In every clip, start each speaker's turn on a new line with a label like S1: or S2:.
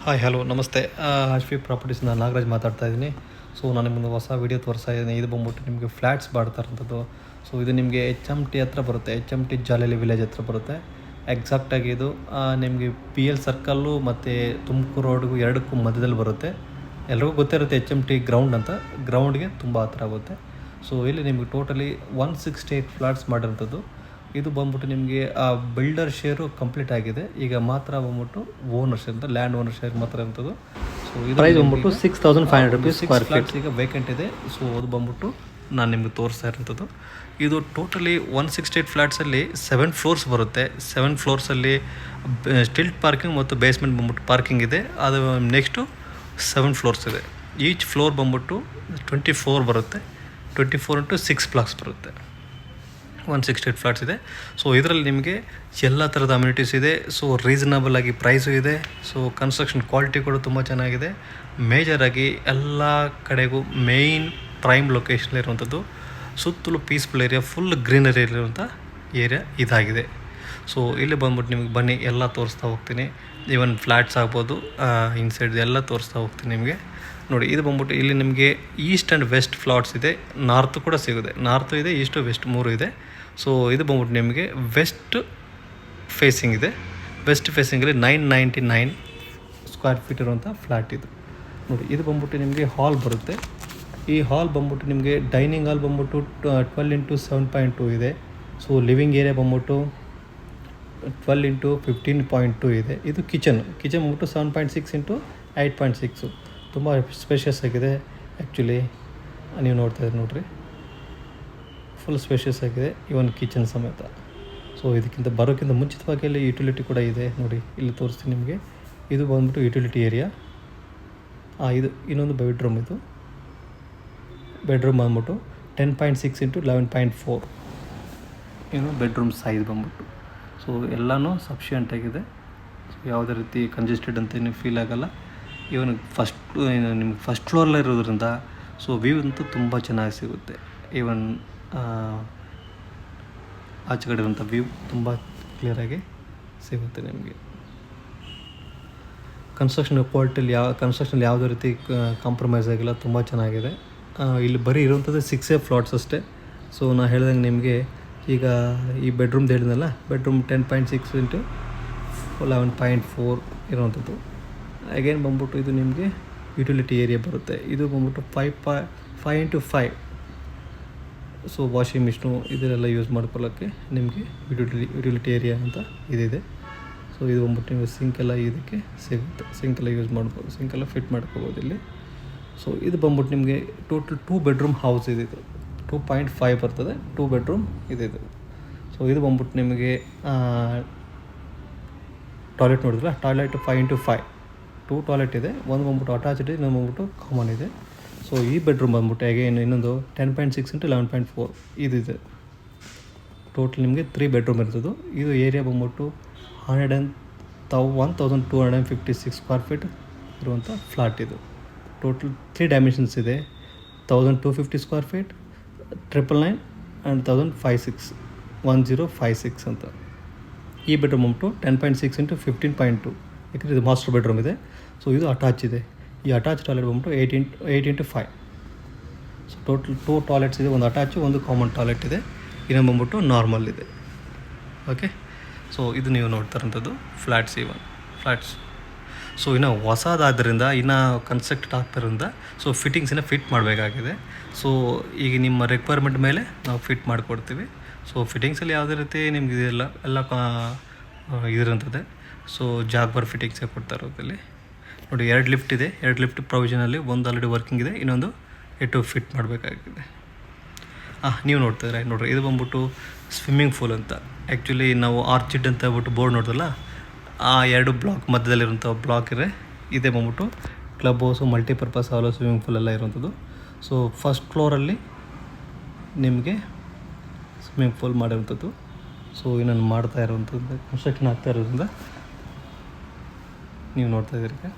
S1: Hi hello ನಮಸ್ತೆ. HV ಪ್ರಾಪರ್ಟೀಸ್ನ Nagaraj ಮಾತಾಡ್ತಾ ಇದ್ದೀನಿ. ಸೊ ನಾನು ನಿಮ್ಮೊಂದು ಹೊಸ ವೀಡಿಯೋ ತೋರಿಸ್ತಾ ಇದ್ದೀನಿ. ಇದು ಬಂದ್ಬಿಟ್ಟು ನಿಮಗೆ ಫ್ಲ್ಯಾಟ್ಸ್ ಬಾಡ್ತಾ ಇರೋಂಥದ್ದು. ಸೊ ಇದು ನಿಮಗೆ HMT ಹತ್ರ ಬರುತ್ತೆ. HMT ಜಾಲಹಳ್ಳಿ ವಿಲೇಜ್ ಹತ್ರ ಬರುತ್ತೆ. ಎಕ್ಸಾಕ್ಟಾಗಿ ಇದು ನಿಮಗೆ PL ಸರ್ಕಲ್ಲು ಮತ್ತು ತುಮಕೂರು ರೋಡ್ಗೂ ಎರಡಕ್ಕೂ ಮಧ್ಯದಲ್ಲಿ ಬರುತ್ತೆ. ಎಲ್ರಿಗೂ ಗೊತ್ತಿರುತ್ತೆ HMT ಗ್ರೌಂಡ್ ಅಂತ. ಗ್ರೌಂಡ್ಗೆ ತುಂಬ ಹತ್ರ ಆಗುತ್ತೆ. ಸೊ ಇಲ್ಲಿ ನಿಮಗೆ ಟೋಟಲಿ 168 ಫ್ಲ್ಯಾಟ್ಸ್ ಮಾಡಿರೋಂಥದ್ದು. ಇದು ಬಂದ್ಬಿಟ್ಟು ನಿಮಗೆ ಬಿಲ್ಡರ್ ಶೇರು ಕಂಪ್ಲೀಟ್ ಆಗಿದೆ. ಈಗ ಮಾತ್ರ ಬಂದ್ಬಿಟ್ಟು ಓನರ್ ಶೇರ್ ಅಂತ ಲ್ಯಾಂಡ್ ಓನರ್ ಶೇರ್ ಮಾತ್ರ ಇರೋಂಥದ್ದು. ಸೊ ಇದು
S2: ಪ್ರೈಸ್ ಬಂದ್ಬಿಟ್ಟು 6,500 rupees ಸ್ಕ್ವೇರ್ ಫೀಟ್.
S1: ಈಗ ವೇಕೆಂಟ್ ಇದೆ. ಸೊ ಅದು ಬಂದ್ಬಿಟ್ಟು ನಾನು ನಿಮಗೆ ತೋರಿಸ್ತಾ ಇರೋಂಥದ್ದು. ಇದು ಟೋಟಲಿ 168 ಫ್ಲ್ಯಾಟ್ಸಲ್ಲಿ 7 ಫ್ಲೋರ್ಸ್ ಬರುತ್ತೆ. 7 ಫ್ಲೋರ್ಸಲ್ಲಿ ಸ್ಟಿಲ್ಟ್ ಪಾರ್ಕಿಂಗ್ ಮತ್ತು ಬೇಸ್ಮೆಂಟ್ ಬಂದ್ಬಿಟ್ಟು ಪಾರ್ಕಿಂಗ್ ಇದೆ. ಅದು ನೆಕ್ಸ್ಟು 7 ಫ್ಲೋರ್ಸ್ ಇದೆ. ಈಚ್ ಫ್ಲೋರ್ ಬಂದ್ಬಿಟ್ಟು 24 ಬರುತ್ತೆ. 24 ಇಂಟು 6 ಬ್ಲಾಕ್ಸ್ ಬರುತ್ತೆ. 168 ಫ್ಲ್ಯಾಟ್ಸ್ ಇದೆ. ಸೊ ಇದರಲ್ಲಿ ನಿಮಗೆ ಎಲ್ಲ ಥರದ ಅಮ್ಯುನಿಟೀಸ್ ಇದೆ. ಸೊ ರೀಸನಬಲ್ ಆಗಿ ಪ್ರೈಸು ಇದೆ. ಸೊ ಕನ್ಸ್ಟ್ರಕ್ಷನ್ ಕ್ವಾಲಿಟಿ ಕೂಡ ತುಂಬ ಚೆನ್ನಾಗಿದೆ. ಮೇಜರಾಗಿ ಎಲ್ಲ ಕಡೆಗೂ ಮೇಯ್ನ್ ಪ್ರೈಮ್ ಲೊಕೇಶನಲ್ಲಿರುವಂಥದ್ದು. ಸುತ್ತಲೂ ಪೀಸ್ಫುಲ್ ಏರಿಯಾ, ಫುಲ್ ಗ್ರೀನರಿ ಇರುವಂಥ ಏರಿಯಾ ಇದಾಗಿದೆ. ಸೊ ಇಲ್ಲಿ ಬಂದ್ಬಿಟ್ಟು ನಿಮಗೆ ಬನ್ನಿ ಎಲ್ಲ ತೋರಿಸ್ತಾ ಹೋಗ್ತೀನಿ. ಈವನ್ ಫ್ಲ್ಯಾಟ್ಸ್ ಆಗ್ಬೋದು, ಇನ್ಸೈಡ್ ಎಲ್ಲ ತೋರಿಸ್ತಾ ಹೋಗ್ತೀನಿ ನಿಮಗೆ. ನೋಡಿ, ಇದು ಬಂದ್ಬಿಟ್ಟು ಇಲ್ಲಿ ನಿಮಗೆ ಈಸ್ಟ್ ಆ್ಯಂಡ್ ವೆಸ್ಟ್ ಫ್ಲಾಟ್ಸ್ ಇದೆ. ನಾರ್ತ್ ಕೂಡ ಸಿಗುತ್ತೆ. ನಾರ್ತು ಇದೆ, ಈಸ್ಟು ವೆಸ್ಟ್ 3 ಇದೆ. ಸೊ ಇದು ಬಂದ್ಬಿಟ್ಟು ನಿಮಗೆ ವೆಸ್ಟ್ ಫೇಸಿಂಗ್ ಇದೆ. ವೆಸ್ಟ್ ಫೇಸಿಂಗಲ್ಲಿ 999 ಸ್ಕ್ವೇರ್ ಫೀಟ್ ಇರುವಂಥ ಫ್ಲ್ಯಾಟ್ ಇದು. ನೋಡಿ, ಇದು ಬಂದ್ಬಿಟ್ಟು ನಿಮಗೆ ಹಾಲ್ ಬರುತ್ತೆ. ಈ ಹಾಲ್ ಬಂದ್ಬಿಟ್ಟು ನಿಮಗೆ ಡೈನಿಂಗ್ ಹಾಲ್ ಬಂದ್ಬಿಟ್ಟು 12 ಇಂಟು 7.2 ಇದೆ. ಸೊ ಲಿವಿಂಗ್ ಏರಿಯಾ ಬಂದ್ಬಿಟ್ಟು 12 ಇಂಟು 15.2 ಇದೆ. ಇದು ಕಿಚನ್ ಬಂದ್ಬಿಟ್ಟು 7.6 ಇಂಟು 8.6. ತುಂಬ ಸ್ಪೇಷಿಯಸ್ ಆಗಿದೆ. ಆ್ಯಕ್ಚುಲಿ ನೀವು ನೋಡ್ತಾ ಇದ್ದೀರಿ ನೋಡಿರಿ, ಫುಲ್ ಸ್ಪೇಷಿಯಸ್ ಆಗಿದೆ, ಇವನ್ ಕಿಚನ್ ಸಮೇತ. ಸೊ ಇದಕ್ಕಿಂತ ಬರೋಕ್ಕಿಂತ ಮುಂಚಿತವಾಗಿ ಇಲ್ಲಿ ಯುಟಿಲಿಟಿ ಕೂಡ ಇದೆ. ನೋಡಿ, ಇಲ್ಲಿ ತೋರಿಸ್ತೀನಿ ನಿಮಗೆ. ಇದು ಬಂದ್ಬಿಟ್ಟು ಯುಟಿಲಿಟಿ ಏರಿಯಾ. ಇದು ಇನ್ನೊಂದು ಬೆಡ್ರೂಮ್. ಇದು ಬೆಡ್ರೂಮ್ ಬಂದ್ಬಿಟ್ಟು 10.6 ಇಂಟು 11.4 ಏನು ಬೆಡ್ರೂಮ್ ಸೈಜ್ ಬಂದ್ಬಿಟ್ಟು. ಸೊ ಎಲ್ಲನೂ ಸಫಿಷಿಯೆಂಟಾಗಿದೆ. ಸೊ ಯಾವುದೇ ರೀತಿ ಕಂಜೆಸ್ಟೆಡ್ ಅಂತ ಏನು ಫೀಲ್ ಆಗೋಲ್ಲ. ಇವನ್ ನಿಮ್ಗೆ ಫಸ್ಟ್ ಫ್ಲೋರಲ್ಲೇ ಇರೋದ್ರಿಂದ ಸೊ ವ್ಯೂ ಅಂತೂ ತುಂಬ ಚೆನ್ನಾಗಿ ಸಿಗುತ್ತೆ. ಈವನ್ ಆಚೆ ಕಡೆ ಇರೋಂಥ ವ್ಯೂ ತುಂಬ ಕ್ಲಿಯರಾಗಿ ಸಿಗುತ್ತೆ ನಿಮಗೆ. ಕನ್ಸ್ಟ್ರಕ್ಷನ್ ಯಾವುದೇ ರೀತಿ ಕಾಂಪ್ರಮೈಸ್ ಆಗಿಲ್ಲ, ತುಂಬ ಚೆನ್ನಾಗಿದೆ. ಇಲ್ಲಿ ಬರೀ ಇರುವಂಥದ್ದು 6 ಫ್ಲಾಟ್ಸ್ ಅಷ್ಟೇ. ಸೊ ನಾನು ಹೇಳ್ದಂಗೆ ನಿಮಗೆ ಈಗ ಈ ಬೆಡ್ರೂಮ್ದು ಹೇಳಿದ್ನಲ್ಲ, ಬೆಡ್ರೂಮ್ 10.6 ಇಂಟು 11.4 ಇರುವಂಥದ್ದು. ಅಗೇನ್ ಬಂದ್ಬಿಟ್ಟು ಇದು ನಿಮಗೆ ಯುಟಿಲಿಟಿ ಏರಿಯಾ ಬರುತ್ತೆ. ಇದು ಬಂದ್ಬಿಟ್ಟು 5 ಇಂಟು 5. ಸೊ ವಾಷಿಂಗ್ ಮಿಷಿನು ಇದೆಲ್ಲ ಯೂಸ್ ಮಾಡ್ಕೊಳ್ಳೋಕ್ಕೆ ನಿಮಗೆ ಯುಟಿಲಿಟಿ ಏರಿಯಾ ಅಂತ ಇದಿದೆ. ಸೊ ಇದು ಬಂದ್ಬಿಟ್ಟು ನಿಮಗೆ ಸಿಂಕೆಲ್ಲ ಇದಕ್ಕೆ ಸಿಗುತ್ತೆ. ಸಿಂಕೆಲ್ಲ ಯೂಸ್ ಮಾಡ್ಬೋದು, ಸಿಂಕೆಲ್ಲ ಫಿಟ್ ಮಾಡ್ಕೋಬೋದು ಇಲ್ಲಿ. ಸೊ ಇದು ಬಂದ್ಬಿಟ್ಟು ನಿಮಗೆ ಟೋಟಲ್ 2 ಬೆಡ್ರೂಮ್ ಹೌಸ್ ಇದು. 2.5 ಬರ್ತದೆ, 2 ಬೆಡ್ರೂಮ್ ಇದು. ಸೊ ಇದು ಬಂದ್ಬಿಟ್ಟು ನಿಮಗೆ ಟಾಯ್ಲೆಟ್ ನೋಡಿದ್ರೆ, ಟಾಯ್ಲೆಟ್ 5 ಇಂಟು 5 2 ಟಾಯ್ಲೆಟ್ ಇದೆ. ಒಂದು ಬಂದ್ಬಿಟ್ಟು ಅಟ್ಯಾಚ್ಡ್ ಇದೆ, ಇನ್ನೊಂದು ಬಂದ್ಬಿಟ್ಟು ಕಾಮನ್ ಇದೆ. ಸೊ ಈ ಬೆಡ್ರೂಮ್ ಬಂದ್ಬಿಟ್ಟು ಹೇಗೆ ಇನ್ನೊಂದು 10.6 ಇಂಟು 11.4 ಇದಿದೆ. ಟೋಟಲ್ ನಿಮಗೆ 3 ಬೆಡ್ರೂಮ್ ಇರ್ತದೆ. ಇದು ಏರಿಯಾ ಬಂದ್ಬಿಟ್ಟು 1256 ಸ್ಕ್ವೇರ್ ಫೀಟ್ ಇರುವಂಥ ಫ್ಲಾಟ್ ಇದು. ಟೋಟಲ್ 3 ಡೈಮೆನ್ಷನ್ಸ್ ಇದೆ. 1250 ಸ್ಕ್ವೇರ್ ಫೀಟ್, 999 ಆ್ಯಂಡ್ 1056 ಅಂತ. ಈ ಬೆಡ್ರೂಮ್ ಬಂದ್ಬಿಟ್ಟು 10.6 ಇಂಟು 15.2, ಯಾಕಂದರೆ ಇದು ಮಾಸ್ಟರ್ ಬೆಡ್ರೂಮ್ ಇದೆ. ಸೊ ಇದು ಅಟ್ಯಾಚ್ ಇದೆ. ಈ ಅಟ್ಯಾಚ್ ಟಾಯ್ಲೆಟ್ ಬಂದ್ಬಿಟ್ಟು 8 ಇಂಟು 5. ಸೊ ಟೋಟಲ್ 2 ಟಾಯ್ಲೆಟ್ಸ್ ಇದೆ. ಒಂದು ಅಟ್ಯಾಚು, ಒಂದು ಕಾಮನ್ ಟಾಯ್ಲೆಟ್ ಇದೆ. ಇನ್ನೊಂದು ಬಂದ್ಬಿಟ್ಟು ನಾರ್ಮಲ್ ಇದೆ. ಓಕೆ, ಸೊ ಇದು ನೀವು ನೋಡ್ತಾ ಇರೋಂಥದ್ದು ಫ್ಲ್ಯಾಟ್ಸ್. ಫ್ಲ್ಯಾಟ್ಸ್ ಸೊ ಇನ್ನು ಹೊಸದಾದ್ದರಿಂದ, ಇನ್ನು ಕನ್ಸ್ಟ್ರಕ್ಟ್ ಆಗ್ತಿರೋದ್ರಿಂದ ಸೊ ಫಿಟ್ಟಿಂಗ್ಸನ್ನ ಫಿಟ್ ಮಾಡಬೇಕಾಗಿದೆ. ಸೊ ಈಗ ನಿಮ್ಮ ರಿಕ್ವೈರ್ಮೆಂಟ್ ಮೇಲೆ ನಾವು ಫಿಟ್ ಮಾಡಿಕೊಡ್ತೀವಿ. ಸೊ ಫಿಟ್ಟಿಂಗ್ಸಲ್ಲಿ ಯಾವುದೇ ರೀತಿ ನಿಮ್ಗೆ ಇದೆಲ್ಲ ಇದಿರೋಂಥದ್ದೇ. ಸೊ ಜಾಗ್ಬಾರ್ ಫಿಟ್ಟಿಂಗ್ಸೇ ಕೊಡ್ತಾ ಇರೋದಲ್ಲಿ. ನೋಡಿ, 2 ಲಿಫ್ಟ್ ಇದೆ. 2 ಲಿಫ್ಟ್ ಪ್ರೊವಿಷನಲ್ಲಿ, ಒಂದು ಆಲ್ರೆಡಿ ವರ್ಕಿಂಗ್ ಇದೆ, ಇನ್ನೊಂದು ಎಟ್ಟು ಫಿಟ್ ಮಾಡಬೇಕಾಗಿದೆ. ನೀವು ನೋಡ್ತಿದ್ರೆ ನೋಡಿರಿ, ಇದು ಬಂದ್ಬಿಟ್ಟು ಸ್ವಿಮ್ಮಿಂಗ್ ಪೂಲ್ ಅಂತ. ಆ್ಯಕ್ಚುಲಿ ನಾವು ಆರ್ಚಿಡ್ ಅಂತ ಹೇಳ್ಬಿಟ್ಟು ಬೋರ್ಡ್ ನೋಡಿದ್ರಲ್ಲ, ಆ 2 ಬ್ಲಾಕ್ ಮಧ್ಯದಲ್ಲಿರುವಂಥ ಬ್ಲಾಕ್ ಇದೇ ಬಂದ್ಬಿಟ್ಟು ಕ್ಲಬ್ ಹೌಸು, ಮಲ್ಟಿಪರ್ಪಸ್ ಹಾಲು, ಸ್ವಿಮ್ಮಿಂಗ್ ಪೂಲ್ ಎಲ್ಲ ಇರುವಂಥದ್ದು. ಸೊ ಫಸ್ಟ್ ಫ್ಲೋರಲ್ಲಿ ನಿಮಗೆ ಸ್ವಿಮ್ಮಿಂಗ್ ಪೂಲ್ ಮಾಡಿರುವಂಥದ್ದು. ಸೊ ಇನ್ನೊಂದು ಮಾಡ್ತಾ ಇರುವಂಥದ್ದು, ಕನ್ಸ್ಟ್ರಕ್ಷನ್ ಆಗ್ತಾ ಇರೋದ್ರಿಂದ ನೀವು ನೋಡ್ತಾ ಇದ್ದೀರಿ.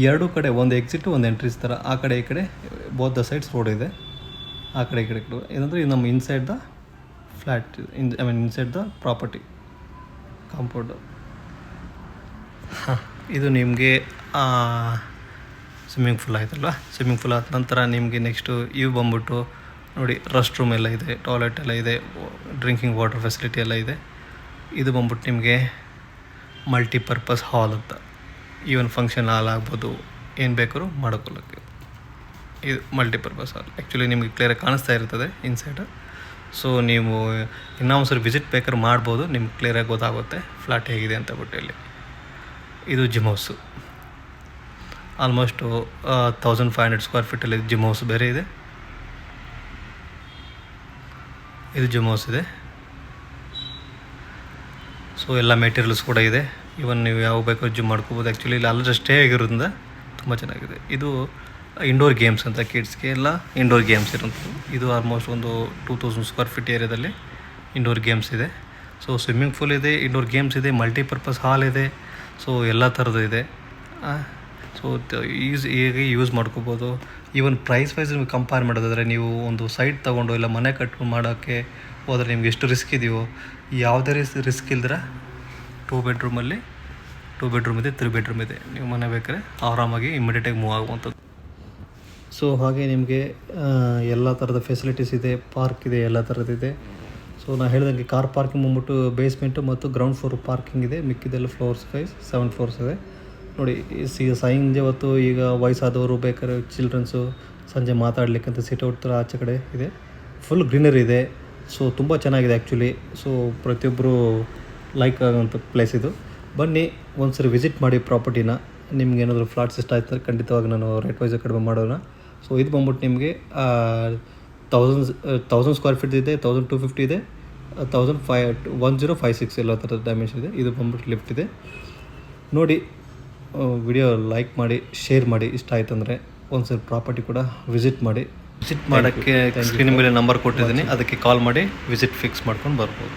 S1: ಎರಡು ಕಡೆ ಒಂದು ಎಕ್ಸಿಟು, ಒಂದು ಎಂಟ್ರೀಸ್ ಥರ, ಆ ಕಡೆ ಈ ಕಡೆ ಬೋತ್ ದ ಸೈಡ್ಸ್ ರೋಡ್ ಇದೆ. ಆ ಕಡೆ ಈ ಕಡೆ ಏನಂದರೆ ಇದು ನಮ್ಮ inside the flat, inside the property compound. ಇದು ನಿಮಗೆ ಸ್ವಿಮ್ಮಿಂಗ್ ಫೂಲ್ ಆಯ್ತಲ್ವ. ಸ್ವಿಮ್ಮಿಂಗ್ ಫೂಲ್ ಆದ ನಂತರ ನಿಮಗೆ ನೆಕ್ಸ್ಟು ಇವು ಬಂದ್ಬಿಟ್ಟು ನೋಡಿ, ರೆಸ್ಟ್ ರೂಮ್ ಎಲ್ಲ ಇದೆ, ಟಾಯ್ಲೆಟ್ ಎಲ್ಲ ಇದೆ, ಡ್ರಿಂಕಿಂಗ್ ವಾಟರ್ ಫೆಸಿಲಿಟಿ ಎಲ್ಲ ಇದೆ. ಇದು ಬಂದ್ಬಿಟ್ಟು ನಿಮಗೆ ಮಲ್ಟಿಪರ್ಪಸ್ ಹಾಲ್ ಅಂತ, ಈವನ್ ಫಂಕ್ಷನ್ ಹಾಲ್ ಆಗ್ಬೋದು, ಏನು ಬೇಕಾದ್ರೂ ಮಾಡ್ಕೊಳ್ಳೋಕ್ಕೆ. ಇದು ಮಲ್ಟಿಪರ್ಪಸ್ ಹಾಲ್. ಆ್ಯಕ್ಚುಲಿ ನಿಮಗೆ ಕ್ಲಿಯರಾಗಿ ಕಾಣಿಸ್ತಾ ಇರ್ತದೆ ಇನ್ಸೈಡ್. ಸೊ ನೀವು ಇನ್ನೊಂದ್ಸರಿ ವಿಸಿಟ್ ಬೇಕಾದ್ರೆ ಮಾಡ್ಬೋದು, ನಿಮ್ಗೆ ಕ್ಲಿಯರಾಗಿ ಗೊತ್ತಾಗುತ್ತೆ ಫ್ಲ್ಯಾಟ್ ಹೇಗಿದೆ ಅಂತ ಬಿಟ್ಟು. ಇಲ್ಲಿ ಇದು ಜಿಮ್ ಹೌಸು. ಆಲ್ಮೋಸ್ಟು 1500 ಸ್ಕ್ವೇರ್ ಫೀಟಲ್ಲಿ ಜಿಮ್ ಹೌಸ್ ಬೇರೆ ಇದೆ. ಇದು ಜಿಮ್ ಹೌಸ್ ಇದೆ. ಸೊ ಎಲ್ಲ ಮೆಟೀರಿಯಲ್ಸ್ ಕೂಡ ಇದೆ. ಇವನ್ ನೀವು ಯಾವ ಬೇಕಾದ್ರೂ ಜಿಮ್ ಮಾಡ್ಕೋಬೋದು. ಆ್ಯಕ್ಚುಲಿ ಇಲ್ಲಿ ಆಲ್ರೆಡಿ ಸ್ಟೇ ಆಗಿರೋದ್ರಿಂದ ತುಂಬ ಚೆನ್ನಾಗಿದೆ. ಇದು ಇಂಡೋರ್ ಗೇಮ್ಸ್ ಅಂತ, ಕಿಡ್ಸ್ಗೆ ಎಲ್ಲ ಇಂಡೋರ್ ಗೇಮ್ಸ್ ಇರೋಂಥದ್ದು. ಇದು ಆಲ್ಮೋಸ್ಟ್ ಒಂದು 2000 ಸ್ಕ್ವೇರ್ ಫೀಟ್ ಏರಿಯಾದಲ್ಲಿ ಇಂಡೋರ್ ಗೇಮ್ಸ್ ಇದೆ. ಸೊ ಸ್ವಿಮ್ಮಿಂಗ್ ಪೂಲ್ ಇದೆ, ಇಂಡೋರ್ ಗೇಮ್ಸ್ ಇದೆ, ಮಲ್ಟಿಪರ್ಪಸ್ ಹಾಲ್ ಇದೆ. ಸೊ ಎಲ್ಲ ಥರದ್ದು ಇದೆ. ಸೊ ಹೇಗೆ ಯೂಸ್ ಮಾಡ್ಕೋಬೋದು. ಈವನ್ ಪ್ರೈಸ್ ವೈಸ್ ನಿಮಗೆ ಕಂಪೇರ್ ಮಾಡೋದಾದರೆ, ನೀವು ಒಂದು ಸೈಟ್ ತೊಗೊಂಡು ಇಲ್ಲ ಮನೆ ಕಟ್ಕೊಂಡು ಮಾಡೋಕ್ಕೆ ಹೋದರೆ ನಿಮ್ಗೆ ಎಷ್ಟು ರಿಸ್ಕ್ ಇದೆಯೋ, ಯಾವುದೇ ರಿಸ್ಕ್ ಇಲ್ದಿರ 2 ಬೆಡ್ರೂಮಲ್ಲಿ 2 ಬೆಡ್ರೂಮ್ ಇದೆ, 3 ಬೆಡ್ರೂಮ್ ಇದೆ. ನೀವು ಮನೆ ಬೇಕಾದ್ರೆ ಆರಾಮಾಗಿ ಇಮಿಡಿಯೇಟಾಗಿ ಮೂವ್ ಆಗುವಂಥದ್ದು. ಸೊ ಹಾಗೆ ನಿಮಗೆ ಎಲ್ಲ ಥರದ ಫೆಸಿಲಿಟೀಸ್ ಇದೆ, ಪಾರ್ಕ್ ಇದೆ, ಎಲ್ಲ ಥರದ್ದಿದೆ. ಸೊ ನಾನು ಹೇಳಿದಂಗೆ ಕಾರ್ ಪಾರ್ಕಿಂಗ್ ಬಂದ್ಬಿಟ್ಟು ಬೇಸ್ಮೆಂಟು ಮತ್ತು ಗ್ರೌಂಡ್ ಫ್ಲೋರ್ ಪಾರ್ಕಿಂಗ್ ಇದೆ. ಮಿಕ್ಕಿದೆಲ್ಲ ಫ್ಲೋರ್ಸ್ 7 ಫ್ಲೋರ್ಸ್ ಇದೆ. ನೋಡಿ, ಸಂಜೆ ಹೊತ್ತು ಈಗ ವಯಸ್ಸಾದವರು ಬೇಕಾದ್ರೆ ಚಿಲ್ಡ್ರನ್ಸು ಸಂಜೆ ಮಾತಾಡಲಿಕ್ಕಂತ ಸಿಟ್ಔಟ್ ಥರ ಆಚೆ ಕಡೆ ಇದೆ. ಫುಲ್ ಗ್ರೀನರಿ ಇದೆ. ಸೊ ತುಂಬ ಚೆನ್ನಾಗಿದೆ ಆ್ಯಕ್ಚುಲಿ. ಸೊ ಪ್ರತಿಯೊಬ್ಬರು ಲೈಕ್ ಆಗೋಂಥ ಪ್ಲೇಸ್ ಇದು. ಬನ್ನಿ ಒಂದ್ಸರಿ ವಿಸಿಟ್ ಮಾಡಿ ಪ್ರಾಪರ್ಟಿನ. ನಿಮ್ಗೆ ಏನಾದರೂ ಫ್ಲಾಟ್ಸ್ ಇಷ್ಟ ಆಯ್ತು ಅಂದರೆ ಖಂಡಿತವಾಗಿ ನಾನು ರೇಟ್ ವೈಸ್ ಕಡಿಮೆ ಮಾಡೋಣ. ಸೊ ಇದು ಬಂದ್ಬಿಟ್ಟು ನಿಮಗೆ 1000 ಸ್ಕ್ವೇರ್ ಫೀಟ್ ಇದೆ, 1250 ಇದೆ, 1056 ಎಲ್ಲ ಥರದ ಡೈಮೆನ್ಷನ್ ಇದೆ. ಇದು ಬಂದ್ಬಿಟ್ಟು ಲಿಫ್ಟ್ ಇದೆ. ನೋಡಿ, ವಿಡಿಯೋ ಲೈಕ್ ಮಾಡಿ, ಶೇರ್ ಮಾಡಿ. ಇಷ್ಟ ಆಯ್ತು ಅಂದರೆ ಒಂದ್ಸರಿ ಪ್ರಾಪರ್ಟಿ ಕೂಡ ವಿಸಿಟ್ ಮಾಡಿ. ವಿಸಿಟ್ ಮಾಡೋಕ್ಕೆ ಸ್ಕ್ರೀನ್ ಮೇಲೆ ನಂಬರ್ ಕೊಟ್ಟಿದ್ದೀನಿ, ಅದಕ್ಕೆ ಕಾಲ್ ಮಾಡಿ ವಿಸಿಟ್ ಫಿಕ್ಸ್ ಮಾಡ್ಕೊಂಡು ಬರ್ಬೋದು.